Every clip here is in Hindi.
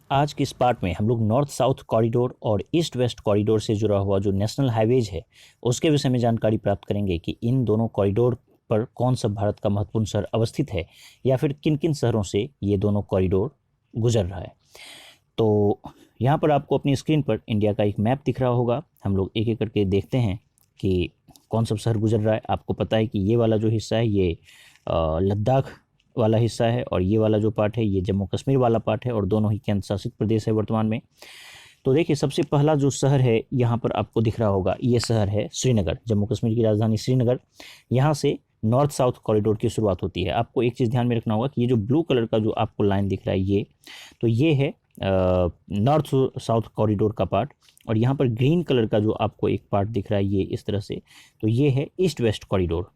आज के इस पार्ट में हम लोग नॉर्थ साउथ कॉरिडोर और ईस्ट वेस्ट कॉरिडोर से जुड़ा हुआ जो नेशनल हाईवेज है उसके विषय में जानकारी प्राप्त करेंगे कि इन दोनों कॉरिडोर पर कौन सा भारत का महत्वपूर्ण शहर अवस्थित है या फिर किन किन शहरों से ये दोनों कॉरिडोर गुजर रहा है। तो यहाँ पर आपको अपनी स्क्रीन पर इंडिया का एक मैप दिख रहा होगा। हम लोग एक एक करके देखते हैं कि कौन सा शहर गुजर रहा है। आपको पता है कि ये वाला जो हिस्सा है ये लद्दाख वाला हिस्सा है और ये वाला जो पार्ट है ये जम्मू कश्मीर वाला पार्ट है और दोनों ही केंद्र शासित प्रदेश है वर्तमान में। तो देखिए सबसे पहला जो शहर है यहाँ पर आपको दिख रहा होगा, ये शहर है श्रीनगर, जम्मू कश्मीर की राजधानी श्रीनगर। यहाँ से नॉर्थ साउथ कॉरिडोर की शुरुआत होती है। आपको एक चीज़ ध्यान में रखना होगा कि ये जो ब्लू कलर का जो आपको लाइन दिख रहा है ये है नॉर्थ साउथ कॉरिडोर का पार्ट, और यहाँ पर ग्रीन कलर का जो आपको एक पार्ट दिख रहा है ये इस तरह से, तो ये है ईस्ट वेस्ट कॉरिडोर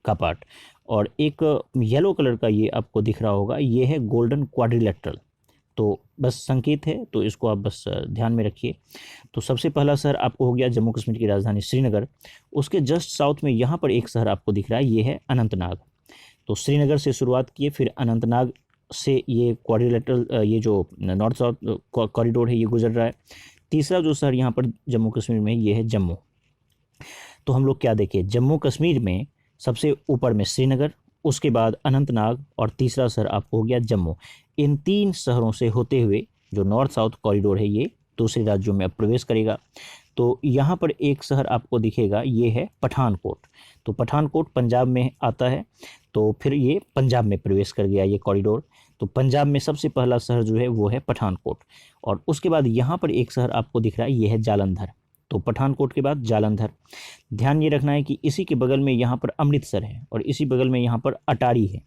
का पार्ट। और एक येलो कलर का ये आपको दिख रहा होगा, ये है गोल्डन क्वाड्रिलेटरल। तो बस संकेत है, तो इसको आप बस ध्यान में रखिए। तो सबसे पहला शहर आपको हो गया जम्मू कश्मीर की राजधानी श्रीनगर। उसके जस्ट साउथ में यहाँ पर एक शहर आपको दिख रहा है, ये है अनंतनाग। तो श्रीनगर से शुरुआत किए, फिर अनंतनाग से ये क्वाड्रिलेटरल ये जो नॉर्थ साउथ कॉरिडोर है ये गुजर रहा है। तीसरा जो शहर यहाँ पर जम्मू कश्मीर में ये है जम्मू। तो हम लोग क्या देखें, जम्मू कश्मीर में सबसे ऊपर में श्रीनगर, उसके बाद अनंतनाग और तीसरा शहर आपको हो गया जम्मू। इन तीन शहरों से होते हुए जो नॉर्थ साउथ कॉरिडोर है ये दूसरे राज्यों में अब प्रवेश करेगा। तो यहाँ पर एक शहर आपको दिखेगा, ये है पठानकोट। तो पठानकोट पंजाब में आता है, तो फिर ये पंजाब में प्रवेश कर गया ये कॉरिडोर। तो पंजाब में सबसे पहला शहर जो है वो है पठानकोट। और उसके बाद यहाँ पर एक शहर आपको दिख रहा है, ये है जालंधर। तो पठानकोट के बाद जालंधर। ध्यान ये रखना है कि इसी के बगल में यहाँ पर अमृतसर है और इसी बगल में यहाँ पर अटारी है।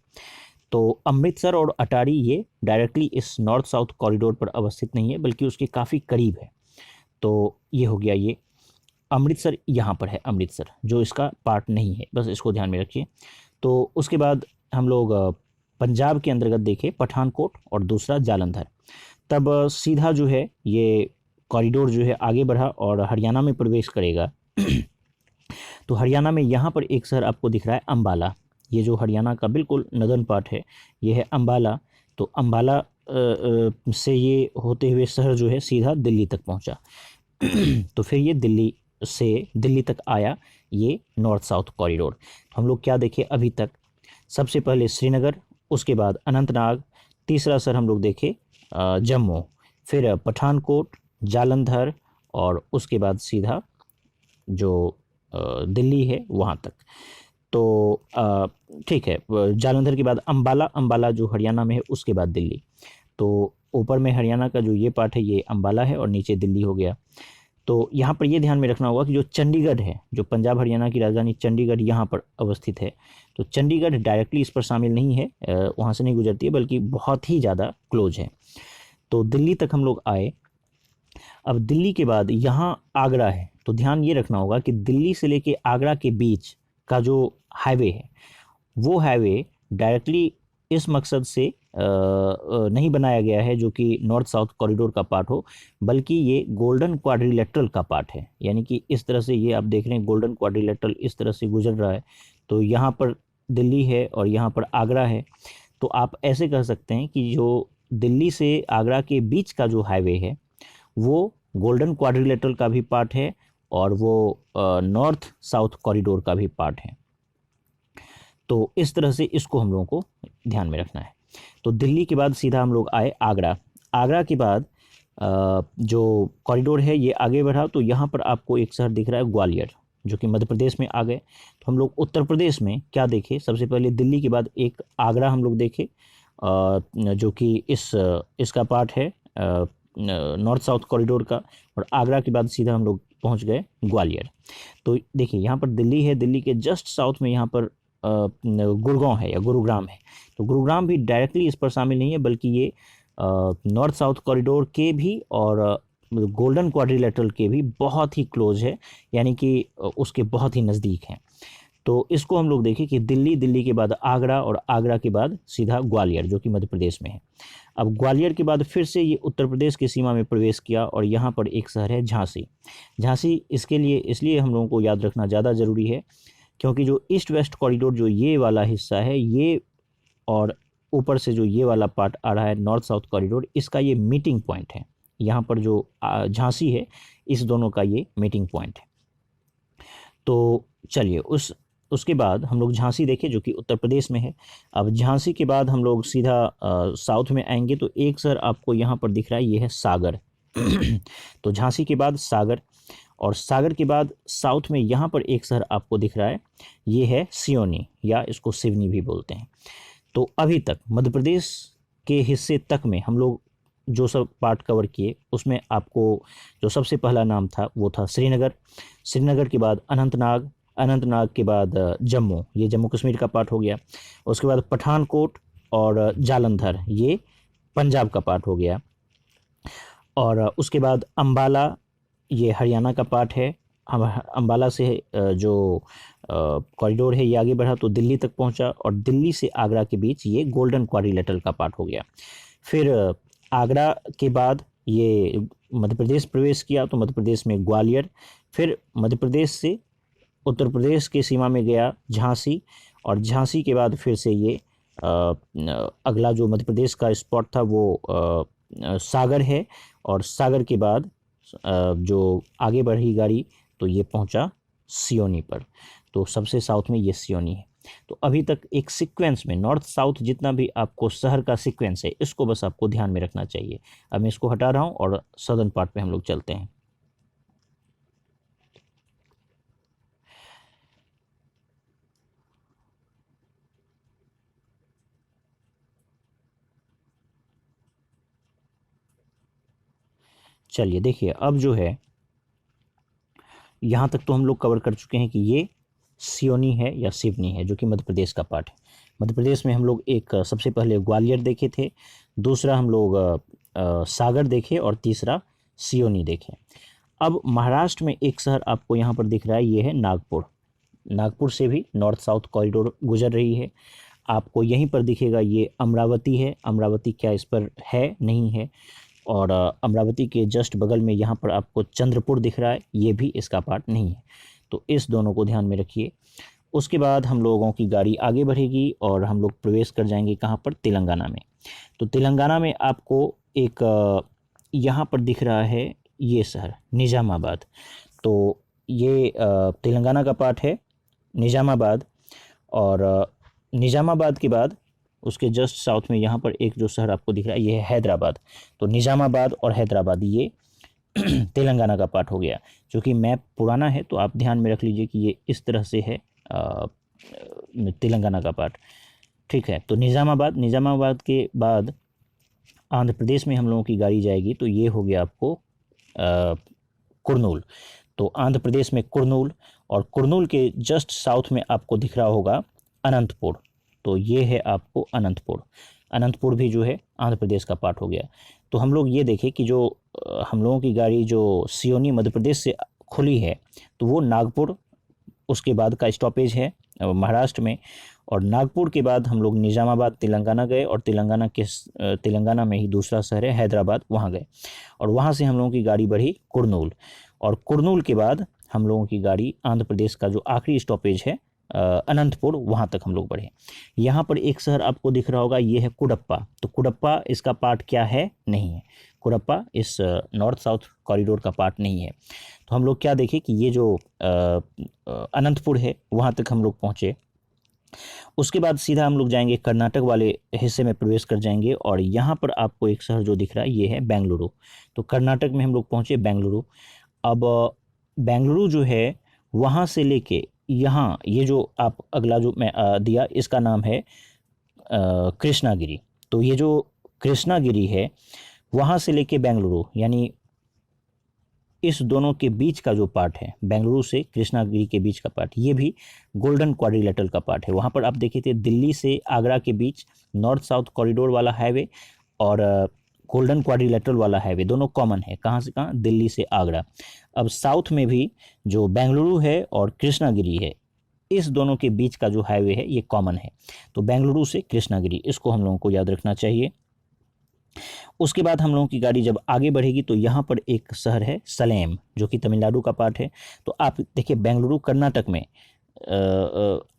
तो अमृतसर और अटारी ये डायरेक्टली इस नॉर्थ साउथ कॉरिडोर पर अवस्थित नहीं है, बल्कि उसके काफ़ी करीब है। तो ये हो गया, ये अमृतसर यहाँ पर है, अमृतसर जो इसका पार्ट नहीं है, बस इसको ध्यान में रखिए। तो उसके बाद हम लोग पंजाब के अंतर्गत देखें पठानकोट और दूसरा जालंधर। तब सीधा जो है ये कॉरिडोर जो है आगे बढ़ा और हरियाणा में प्रवेश करेगा। तो हरियाणा में यहाँ पर एक शहर आपको दिख रहा है अम्बाला। ये जो हरियाणा का बिल्कुल नदर्न पार्ट है ये है अम्बाला। तो अम्बाला से ये होते हुए शहर जो है सीधा दिल्ली तक पहुँचा। तो फिर ये दिल्ली से दिल्ली तक आया ये नॉर्थ साउथ कॉरिडोर। हम लोग क्या देखें अभी तक, सबसे पहले श्रीनगर, उसके बाद अनंतनाग, तीसरा शहर हम लोग देखे जम्मू, फिर पठानकोट, जालंधर और उसके बाद सीधा जो दिल्ली है वहाँ तक। तो ठीक है, जालंधर के बाद अम्बाला, अम्बाला जो हरियाणा में है, उसके बाद दिल्ली। तो ऊपर में हरियाणा का जो ये पार्ट है ये अम्बाला है और नीचे दिल्ली हो गया। तो यहाँ पर ये ध्यान में रखना होगा कि जो चंडीगढ़ है, जो पंजाब हरियाणा की राजधानी चंडीगढ़ यहाँ पर अवस्थित है। तो चंडीगढ़ डायरेक्टली इस पर शामिल नहीं है, वहाँ से नहीं गुजरती है, बल्कि बहुत ही ज़्यादा क्लोज है। तो दिल्ली तक हम लोग आए। अब दिल्ली के बाद यहाँ आगरा है। तो ध्यान ये रखना होगा कि दिल्ली से लेके आगरा के बीच का जो हाईवे है वो हाईवे डायरेक्टली इस मकसद से नहीं बनाया गया है जो कि नॉर्थ साउथ कॉरिडोर का पार्ट हो, बल्कि ये गोल्डन क्वाड्रिलेटरल का पार्ट है। यानी कि इस तरह से ये आप देख रहे हैं गोल्डन क्वाड्रिलेटरल इस तरह से गुजर रहा है। तो यहाँ पर दिल्ली है और यहाँ पर आगरा है। तो आप ऐसे कह सकते हैं कि जो दिल्ली से आगरा के बीच का जो हाईवे है वो गोल्डन क्वाड्रिलेटरल का भी पार्ट है और वो नॉर्थ साउथ कॉरिडोर का भी पार्ट है। तो इस तरह से इसको हम लोगों को ध्यान में रखना है। तो दिल्ली के बाद सीधा हम लोग आए आगरा। आगरा के बाद जो कॉरिडोर है ये आगे बढ़ा। तो यहाँ पर आपको एक शहर दिख रहा है ग्वालियर, जो कि मध्य प्रदेश में आ गए। तो हम लोग उत्तर प्रदेश में क्या देखे, सबसे पहले दिल्ली के बाद एक आगरा हम लोग देखे, जो कि इसका पार्ट है नॉर्थ साउथ कॉरिडोर का। और आगरा के बाद सीधा हम लोग पहुंच गए ग्वालियर। तो देखिए यहाँ पर दिल्ली है, दिल्ली के जस्ट साउथ में यहाँ पर गुड़गांव है या गुरुग्राम है। तो गुरुग्राम भी डायरेक्टली इस पर शामिल नहीं है, बल्कि ये नॉर्थ साउथ कॉरिडोर के भी और गोल्डन क्वाड्रिलेटरल के भी बहुत ही क्लोज है, यानी कि उसके बहुत ही नज़दीक हैं। तो इसको हम लोग देखें कि दिल्ली, दिल्ली के बाद आगरा और आगरा के बाद सीधा ग्वालियर जो कि मध्य प्रदेश में है। अब ग्वालियर के बाद फिर से ये उत्तर प्रदेश की सीमा में प्रवेश किया और यहाँ पर एक शहर है झांसी। झांसी इसके लिए इसलिए हम लोगों को याद रखना ज़्यादा ज़रूरी है क्योंकि जो ईस्ट वेस्ट कॉरिडोर जो ये वाला हिस्सा है ये और ऊपर से जो ये वाला पार्ट आ रहा है नॉर्थ साउथ कॉरिडोर, इसका ये मीटिंग पॉइंट है। यहाँ पर जो झांसी है, इस दोनों का ये मीटिंग पॉइंट है। तो चलिए उसके बाद हम लोग झांसी देखें, जो कि उत्तर प्रदेश में है। अब झांसी के बाद हम लोग सीधा साउथ में आएंगे, तो एक शहर आपको यहाँ पर दिख रहा है, ये है सागर। तो झांसी के बाद सागर, और सागर के बाद साउथ में यहाँ पर एक शहर आपको दिख रहा है, ये है सियोनी, या इसको सिवनी भी बोलते हैं। तो अभी तक मध्य प्रदेश के हिस्से तक में हम लोग जो सब पार्ट कवर किए, उसमें आपको जो सबसे पहला नाम था वो था श्रीनगर। श्रीनगर के बाद अनंतनाग, अनंतनाग के बाद जम्मू, ये जम्मू कश्मीर का पार्ट हो गया। उसके बाद पठानकोट और जालंधर, ये पंजाब का पार्ट हो गया। और उसके बाद अंबाला, ये हरियाणा का पार्ट है। अंबाला से जो कॉरिडोर है ये आगे बढ़ा तो दिल्ली तक पहुंचा, और दिल्ली से आगरा के बीच ये गोल्डन क्वाड्रिलेटरल का पार्ट हो गया। फिर आगरा के बाद ये मध्य प्रदेश प्रवेश किया, तो मध्य प्रदेश में ग्वालियर, फिर मध्य प्रदेश से उत्तर प्रदेश की सीमा में गया झांसी, और झांसी के बाद फिर से ये अगला जो मध्य प्रदेश का स्पॉट था वो सागर है, और सागर के बाद जो आगे बढ़ी गाड़ी तो ये पहुंचा सियोनी पर। तो सबसे साउथ में ये सियोनी है। तो अभी तक एक सीक्वेंस में नॉर्थ साउथ जितना भी आपको शहर का सीक्वेंस है, इसको बस आपको ध्यान में रखना चाहिए। अब मैं इसको हटा रहा हूँ और सदर्न पार्ट पे हम लोग चलते हैं। चलिए देखिए, अब जो है यहाँ तक तो हम लोग कवर कर चुके हैं कि ये सियोनी है या सिवनी है, जो कि मध्य प्रदेश का पार्ट है। मध्य प्रदेश में हम लोग एक सबसे पहले ग्वालियर देखे थे, दूसरा हम लोग सागर देखे, और तीसरा सियोनी देखे। अब महाराष्ट्र में एक शहर आपको यहाँ पर दिख रहा है, ये है नागपुर। नागपुर से भी नॉर्थ साउथ कॉरिडोर गुजर रही है। आपको यहीं पर दिखेगा ये अमरावती है। अमरावती क्या इस पर है? नहीं है। और अमरावती के जस्ट बगल में यहाँ पर आपको चंद्रपुर दिख रहा है, ये भी इसका पार्ट नहीं है। तो इस दोनों को ध्यान में रखिए। उसके बाद हम लोगों की गाड़ी आगे बढ़ेगी और हम लोग प्रवेश कर जाएंगे कहाँ पर? तेलंगाना में। तो तेलंगाना में आपको एक यहाँ पर दिख रहा है ये शहर निज़ामाबाद। तो ये तेलंगाना का पार्ट है निज़ामाबाद, और निज़ामाबाद के बाद उसके जस्ट साउथ में यहाँ पर एक जो शहर आपको दिख रहा है ये है हैदराबाद। तो निज़ामाबाद और हैदराबाद ये तेलंगाना का पार्ट हो गया। क्योंकि मैप पुराना है तो आप ध्यान में रख लीजिए कि ये इस तरह से है तेलंगाना का पार्ट। ठीक है, तो निज़ामाबाद के बाद आंध्र प्रदेश में हम लोगों की गाड़ी जाएगी, तो ये हो गया आपको कुरनूल। तो आंध्र प्रदेश में कुरनूल, और कुरनूल के जस्ट साउथ में आपको दिख रहा होगा अनंतपुर। तो ये है आपको अनंतपुर। अनंतपुर भी जो है आंध्र प्रदेश का पार्ट हो गया। तो हम लोग ये देखें कि जो हम लोगों की गाड़ी जो सियोनी मध्य प्रदेश से खुली है, तो वो नागपुर उसके बाद का स्टॉपेज है महाराष्ट्र में, और नागपुर के बाद हम लोग निज़ामाबाद तेलंगाना गए, और तेलंगाना में ही दूसरा शहर है हैदराबाद, वहाँ गए, और वहाँ से हम लोगों की गाड़ी बढ़ी कुरनूल, और कुरनूल के बाद हम लोगों की गाड़ी आंध्र प्रदेश का जो आखिरी स्टॉपेज है अनंतपुर, वहाँ तक हम लोग बढ़े। यहाँ पर एक शहर आपको दिख रहा होगा, ये है कुडप्पा। तो कुडप्पा इसका पार्ट क्या है? नहीं है। कुडप्पा इस नॉर्थ साउथ कॉरिडोर का पार्ट नहीं है। तो हम लोग क्या देखें कि ये जो अनंतपुर है वहाँ तक हम लोग पहुँचे। उसके बाद सीधा हम लोग जाएंगे कर्नाटक वाले हिस्से में प्रवेश कर जाएंगे, और यहाँ पर आपको एक शहर जो दिख रहा है ये है बेंगलुरु। तो कर्नाटक में हम लोग पहुँचे बेंगलुरु। अब बेंगलुरु जो है वहाँ से लेके यहाँ ये जो आप अगला जो मैं दिया इसका नाम है कृष्णागिरी। तो ये जो कृष्णागिरी है वहाँ से लेके बेंगलुरु, यानी इस दोनों के बीच का जो पार्ट है बेंगलुरु से कृष्णागिरी के बीच का पार्ट, ये भी गोल्डन क्वाड्रिलेटरल का पार्ट है। वहाँ पर आप देखे थे दिल्ली से आगरा के बीच नॉर्थ साउथ कॉरिडोर वाला हाईवे और गोल्डन क्वाड्रिलेटरल वाला हाईवे दोनों कॉमन है। कहाँ से कहाँ? दिल्ली से आगरा। अब साउथ में भी जो बेंगलुरु है और कृष्णागिरी है, इस दोनों के बीच का जो हाईवे है ये कॉमन है। तो बेंगलुरु से कृष्णागिरी, इसको हम लोगों को याद रखना चाहिए। उसके बाद हम लोगों की गाड़ी जब आगे बढ़ेगी तो यहाँ पर एक शहर है सलेम, जो कि तमिलनाडु का पार्ट है। तो आप देखिए बेंगलुरु कर्नाटक में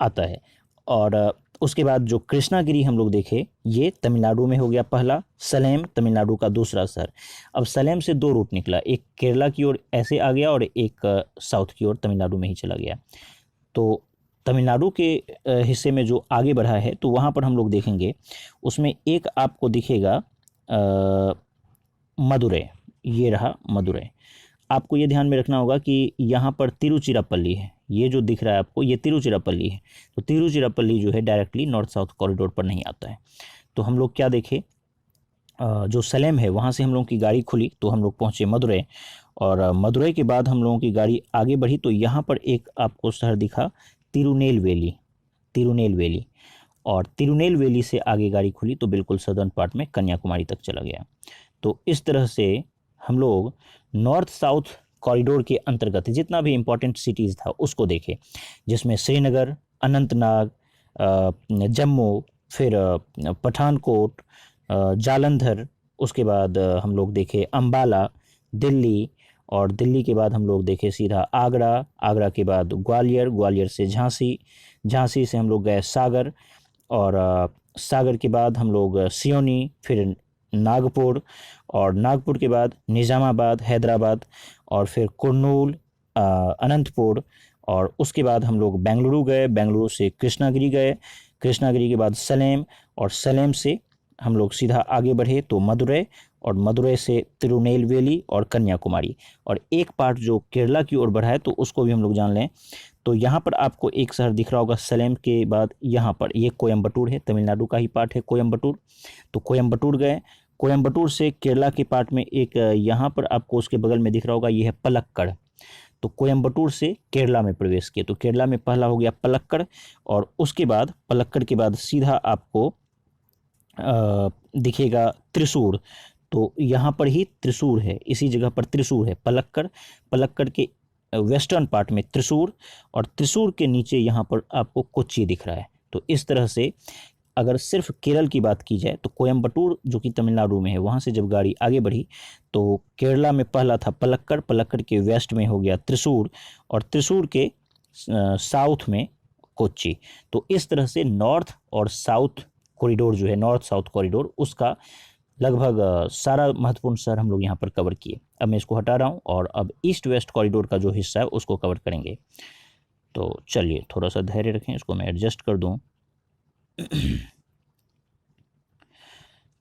आता है, और उसके बाद जो कृष्णागिरी हम लोग देखे, ये तमिलनाडु में हो गया पहला, सलेम तमिलनाडु का दूसरा शहर। अब सलेम से दो रूट निकला, एक केरला की ओर ऐसे आ गया और एक साउथ की ओर तमिलनाडु में ही चला गया। तो तमिलनाडु के हिस्से में जो आगे बढ़ा है तो वहाँ पर हम लोग देखेंगे, उसमें एक आपको दिखेगा मदुरै, ये रहा मदुरै। आपको ये ध्यान में रखना होगा कि यहाँ पर तिरुचिरापल्ली है, ये जो दिख रहा है आपको ये तिरुचिरापल्ली है। तो तिरुचिरापल्ली जो है डायरेक्टली नॉर्थ साउथ कॉरिडोर पर नहीं आता है। तो हम लोग क्या देखे, जो सलेम है वहाँ से हम लोगों की गाड़ी खुली तो हम लोग पहुँचे मदुरै, और मदुरै के बाद हम लोगों की गाड़ी आगे बढ़ी तो यहाँ पर एक आपको शहर दिखा तिरुनेलवेली, तिरुनेलवेली, और तिरुनेलवेली से आगे गाड़ी खुली तो बिल्कुल सदर्न पार्ट में कन्याकुमारी तक चला गया। तो इस तरह से हम लोग नॉर्थ साउथ कॉरिडोर के अंतर्गत जितना भी इम्पोर्टेंट सिटीज़ था उसको देखे, जिसमें श्रीनगर, अनंतनाग, जम्मू, फिर पठानकोट, जालंधर, उसके बाद हम लोग देखे अम्बाला, दिल्ली, और दिल्ली के बाद हम लोग देखे सीधा आगरा, आगरा के बाद ग्वालियर, ग्वालियर से झांसी, झांसी से हम लोग गए सागर, और सागर के बाद हम लोग सियोनी, फिर नागपुर, और नागपुर के बाद निज़ामाबाद, हैदराबाद, और फिर कुर्नूल, अनंतपुर, और उसके बाद हम लोग बेंगलुरु गए, बेंगलुरु से कृष्णागिरी गए, कृष्णागिरी के बाद सलेम, और सलेम से हम लोग सीधा आगे बढ़े तो मदुरै, और मदुरै से तिरुनेलवेली और कन्याकुमारी, और एक पार्ट जो केरला की ओर बढ़ा है तो उसको भी हम लोग जान लें। तो यहाँ पर आपको एक शहर दिख रहा होगा सलेम के बाद, यहाँ पर ये कोयम्बटूर है, तमिलनाडु का ही पार्ट है कोयम्बटूर। तो कोयम्बटूर गए, कोयम्बटूर से केरला के पार्ट में एक यहाँ पर आपको उसके बगल में दिख रहा होगा, ये है पलक्कड़। तो कोयम्बटूर से केरला में प्रवेश किए तो केरला में पहला हो गया पलक्कड़, और उसके बाद पलक्कड़ के बाद सीधा आपको दिखेगा त्रिशूर। तो यहाँ पर ही त्रिशूर है, इसी जगह पर त्रिशूर है, पलक्कड़, पलक्कड़ के वेस्टर्न पार्ट में त्रिशूर, और त्रिशूर के नीचे यहाँ पर आपको कोच्चि दिख रहा है। तो इस तरह से अगर सिर्फ केरल की बात की जाए तो कोयम्बटूर जो कि तमिलनाडु में है, वहाँ से जब गाड़ी आगे बढ़ी तो केरला में पहला था पलक्कड़, पलक्कड़ के वेस्ट में हो गया त्रिशूर, और त्रिशूर के साउथ में कोच्चि। तो इस तरह से नॉर्थ और साउथ कॉरिडोर जो है, नॉर्थ साउथ कॉरिडोर, उसका लगभग सारा महत्वपूर्ण शहर हम लोग यहाँ पर कवर किए। अब मैं इसको हटा रहा हूँ और अब ईस्ट वेस्ट कॉरिडोर का जो हिस्सा है उसको कवर करेंगे। तो चलिए थोड़ा सा धैर्य रखें, इसको मैं एडजस्ट कर दूँ।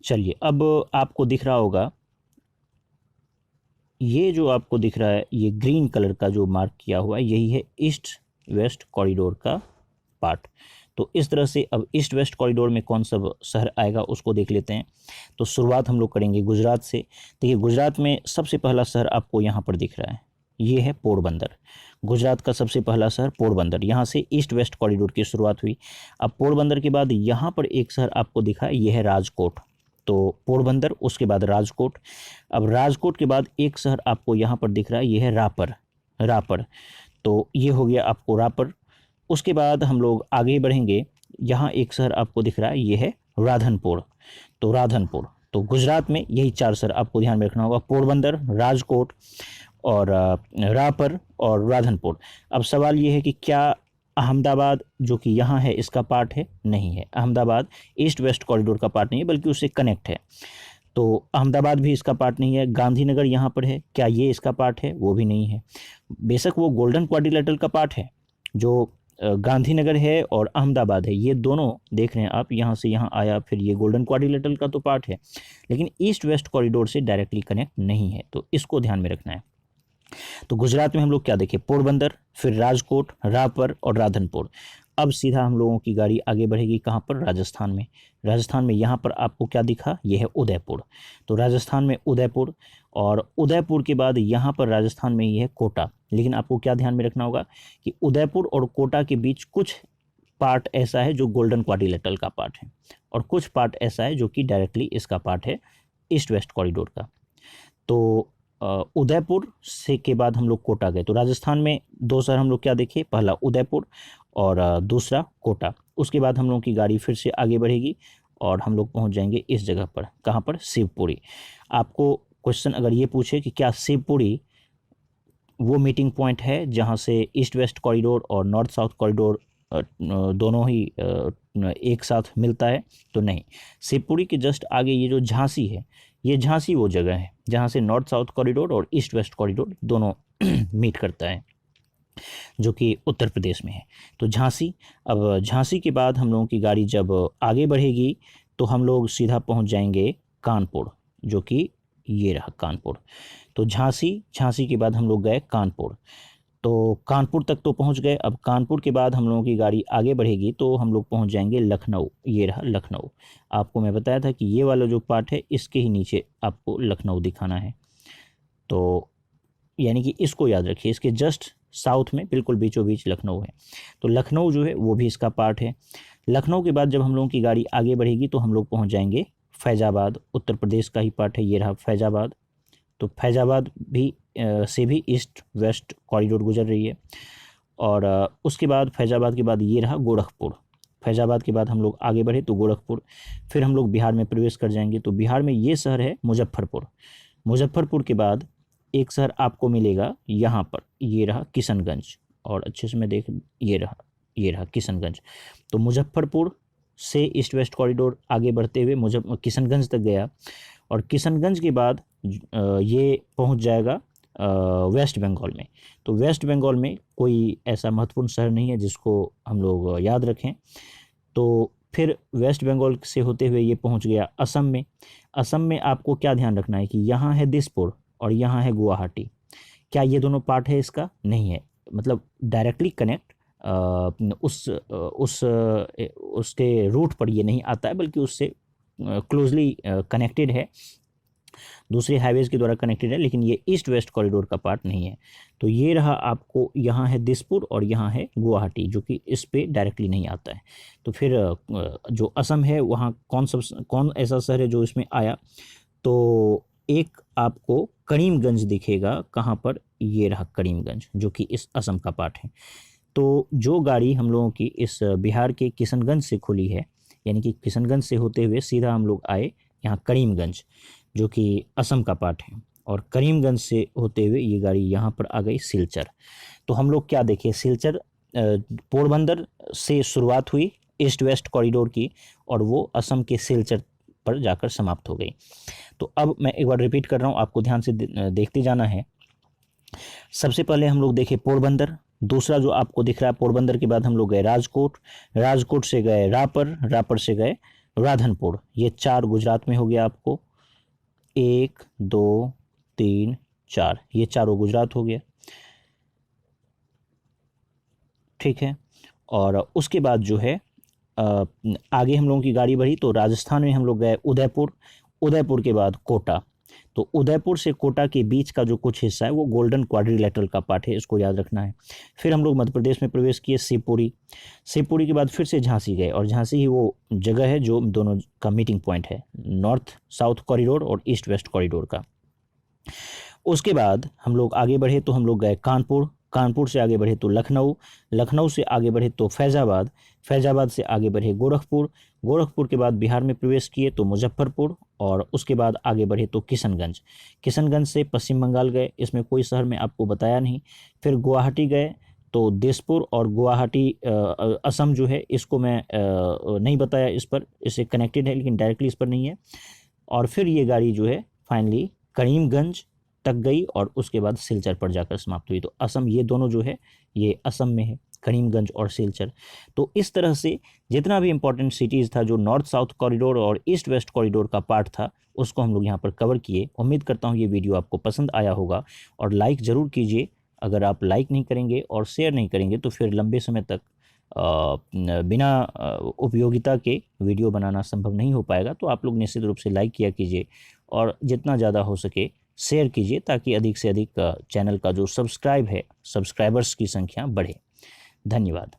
चलिए अब आपको दिख रहा होगा, ये जो आपको दिख रहा है ये ग्रीन कलर का जो मार्क किया हुआ है, यही है ईस्ट वेस्ट कॉरिडोर का पार्ट। तो इस तरह से अब ईस्ट वेस्ट कॉरिडोर में कौन सा शहर आएगा उसको देख लेते हैं। तो शुरुआत हम लोग करेंगे गुजरात से। देखिए गुजरात में सबसे पहला शहर आपको यहाँ पर दिख रहा है, ये है पोरबंदर। गुजरात का सबसे पहला शहर पोरबंदर, यहाँ से ईस्ट वेस्ट कॉरिडोर की शुरुआत हुई। अब पोरबंदर के बाद यहाँ पर एक शहर आपको दिखा, ये है राजकोट। तो पोरबंदर, उसके बाद राजकोट। अब राजकोट के बाद एक शहर आपको यहाँ पर दिख रहा है, ये है रापर, रापर। तो ये हो गया आपको रापर। उसके बाद हम लोग आगे बढ़ेंगे, यहाँ एक शहर आपको दिख रहा है, ये है राधनपुर। तो राधनपुर, तो गुजरात में यही चार शहर आपको ध्यान में रखना होगा, पोरबंदर, राजकोट, और रापर और राधनपुर। अब सवाल ये है कि क्या अहमदाबाद जो कि यहाँ है इसका पार्ट है? नहीं है, अहमदाबाद ईस्ट वेस्ट कॉरिडोर का पार्ट नहीं है, बल्कि उससे कनेक्ट है। तो अहमदाबाद भी इसका पार्ट नहीं है। गांधीनगर यहाँ पर है, क्या ये इसका पार्ट है? वो भी नहीं है। बेशक वो गोल्डन क्वाड्रिलेटरल का पार्ट है, जो गांधीनगर है और अहमदाबाद है, ये दोनों देख रहे हैं आप, यहाँ से यहाँ आया, फिर ये गोल्डन क्वाड्रिलेटरल का तो पार्ट है, लेकिन ईस्ट वेस्ट कॉरिडोर से डायरेक्टली कनेक्ट नहीं है। तो इसको ध्यान में रखना है। तो गुजरात में हम लोग क्या देखें, पोरबंदर, फिर राजकोट, रापर और राधनपुर। अब सीधा हम लोगों की गाड़ी आगे बढ़ेगी कहाँ पर? राजस्थान में। राजस्थान में यहाँ पर आपको क्या दिखा, ये है उदयपुर। तो राजस्थान में उदयपुर, और उदयपुर के बाद यहाँ पर राजस्थान में ये है कोटा। लेकिन आपको क्या ध्यान में रखना होगा कि उदयपुर और कोटा के बीच कुछ पार्ट ऐसा है जो गोल्डन क्वाड्रिलेटरल का पार्ट है, और कुछ पार्ट ऐसा है जो कि डायरेक्टली इसका पार्ट है ईस्ट वेस्ट कॉरिडोर का। तो उदयपुर से के बाद हम लोग कोटा गए। तो राजस्थान में दो शहर हम लोग क्या देखे, पहला उदयपुर और दूसरा कोटा। उसके बाद हम लोगों की गाड़ी फिर से आगे बढ़ेगी और हम लोग पहुंच जाएंगे इस जगह पर, कहाँ पर? शिवपुरी। आपको क्वेश्चन अगर ये पूछे कि क्या शिवपुरी वो मीटिंग पॉइंट है जहाँ से ईस्ट वेस्ट कॉरिडोर और नॉर्थ साउथ कॉरिडोर दोनों ही एक साथ मिलता है? तो नहीं। शिवपुरी के जस्ट आगे ये जो झांसी है, ये झांसी वो जगह है जहाँ से नॉर्थ साउथ कॉरिडोर और ईस्ट वेस्ट कॉरिडोर दोनों मीट करता है, जो कि उत्तर प्रदेश में है। तो झांसी, अब झांसी के बाद हम लोगों की गाड़ी जब आगे बढ़ेगी तो हम लोग सीधा पहुंच जाएंगे कानपुर, जो कि ये रहा कानपुर। तो झांसी के बाद हम लोग गए कानपुर, तो कानपुर तक तो पहुंच गए। अब कानपुर के बाद हम लोगों की गाड़ी आगे बढ़ेगी तो हम लोग पहुंच जाएंगे लखनऊ, ये रहा लखनऊ। आपको मैं बताया था कि ये वाला जो पार्ट है इसके ही नीचे आपको लखनऊ दिखाना है, तो यानी कि इसको याद रखिए, इसके जस्ट साउथ में बिल्कुल बीचों बीच लखनऊ है। तो लखनऊ जो है वो भी इसका पार्ट है। लखनऊ के बाद जब हम लोगों की गाड़ी आगे बढ़ेगी तो हम लोग पहुंच जाएंगे फैज़ाबाद, उत्तर प्रदेश का ही पार्ट है, ये रहा फैज़ाबाद। तो फैज़ाबाद भी से भी ईस्ट वेस्ट कॉरिडोर गुजर रही है। और उसके बाद फैज़ाबाद के बाद ये रहा गोरखपुर। फैज़ाबाद के बाद हम लोग आगे बढ़े तो गोरखपुर, फिर हम लोग बिहार में प्रवेश कर जाएंगे। तो बिहार में ये शहर है मुजफ्फरपुर। मुजफ्फरपुर के बाद एक शहर आपको मिलेगा यहाँ पर, ये रहा किशनगंज। और अच्छे से मैं देख, ये रहा किशनगंज। तो मुजफ्फरपुर से ईस्ट वेस्ट कॉरिडोर आगे बढ़ते हुए किशनगंज तक गया, और किशनगंज के बाद ये पहुंच जाएगा वेस्ट बंगाल में। तो वेस्ट बंगाल में कोई ऐसा महत्वपूर्ण शहर नहीं है जिसको हम लोग याद रखें। तो फिर वेस्ट बंगाल से होते हुए ये पहुंच गया असम में। असम में आपको क्या ध्यान रखना है कि यहाँ है दिसपुर और यहाँ है गुवाहाटी। क्या ये दोनों पार्ट है इसका? नहीं है, मतलब डायरेक्टली कनेक्ट उसके रूट पर ये नहीं आता है, बल्कि उससे क्लोजली कनेक्टेड है, दूसरे हाईवेज के द्वारा कनेक्टेड है, लेकिन ये ईस्ट वेस्ट कॉरिडोर का पार्ट नहीं है। तो ये रहा, आपको यहाँ है दिसपुर और यहाँ है गुवाहाटी, जो कि इस पे डायरेक्टली नहीं आता है। तो फिर जो असम है वहाँ कौन ऐसा शहर है जो इसमें आया? तो एक आपको करीमगंज दिखेगा, कहाँ पर? ये रहा करीमगंज, जो कि इस असम का पार्ट है। तो जो गाड़ी हम लोगों की इस बिहार के किशनगंज से खुली है, यानी कि किशनगंज से होते हुए सीधा हम लोग आए यहाँ करीमगंज, जो कि असम का पार्ट है, और करीमगंज से होते हुए ये गाड़ी यहाँ पर आ गई सिलचर। तो हम लोग क्या देखे, सिलचर पोरबंदर से शुरुआत हुई ईस्ट वेस्ट कॉरिडोर की, और वो असम के सिलचर पर जाकर समाप्त हो गई। तो अब मैं एक बार रिपीट कर रहा हूँ, आपको ध्यान से देखते जाना है। सबसे पहले हम लोग देखे पोरबंदर, दूसरा जो आपको दिख रहा है पोरबंदर के बाद हम लोग गए राजकोट, राजकोट से गए रापर, रापर से गए राधनपुर। ये 4 गुजरात में हो गया आपको, 1 2 3 4, ये चारों गुजरात हो गया, ठीक है। और उसके बाद जो है आगे हम लोगों की गाड़ी बढ़ी तो राजस्थान में हम लोग गए उदयपुर, उदयपुर के बाद कोटा। तो उदयपुर से कोटा के बीच का जो कुछ हिस्सा है वो गोल्डन क्वाड्रिलेटरल का पार्ट है, इसको याद रखना है। फिर हम लोग मध्य प्रदेश में प्रवेश किए शिवपुरी, शिवपुरी के बाद फिर से झांसी गए, और झांसी ही वो जगह है जो दोनों का मीटिंग पॉइंट है, नॉर्थ साउथ कॉरिडोर और ईस्ट वेस्ट कॉरिडोर का। उसके बाद हम लोग आगे बढ़े तो हम लोग गए कानपुर, कानपुर से आगे बढ़े तो लखनऊ, लखनऊ से आगे बढ़े तो फैज़ाबाद, फैज़ाबाद से आगे बढ़े गोरखपुर, गोरखपुर के बाद बिहार में प्रवेश किए तो मुजफ्फरपुर, और उसके बाद आगे बढ़े तो किशनगंज, किशनगंज से पश्चिम बंगाल गए, इसमें कोई शहर मैं आपको बताया नहीं। फिर गुवाहाटी गए तो दिसपुर और गुवाहाटी असम जो है इसको मैं नहीं बताया, इस पर, इससे कनेक्टेड है लेकिन डायरेक्टली इस पर नहीं है। और फिर ये गाड़ी जो है फाइनली करीमगंज तक गई और उसके बाद सिलचर पर जाकर समाप्त हुई। तो असम, ये दोनों जो है ये असम में है, करीमगंज और सिलचर। तो इस तरह से जितना भी इंपॉर्टेंट सिटीज़ था जो नॉर्थ साउथ कॉरिडोर और ईस्ट वेस्ट कॉरिडोर का पार्ट था, उसको हम लोग यहाँ पर कवर किए। उम्मीद करता हूँ ये वीडियो आपको पसंद आया होगा, और लाइक ज़रूर कीजिए। अगर आप लाइक नहीं करेंगे और शेयर नहीं करेंगे तो फिर लंबे समय तक बिना उपयोगिता के वीडियो बनाना संभव नहीं हो पाएगा। तो आप लोग निश्चित रूप से लाइक किया कीजिए, और जितना ज़्यादा हो सके शेयर कीजिए, ताकि अधिक से अधिक चैनल का जो सब्सक्राइबर्स की संख्या बढ़े। धन्यवाद।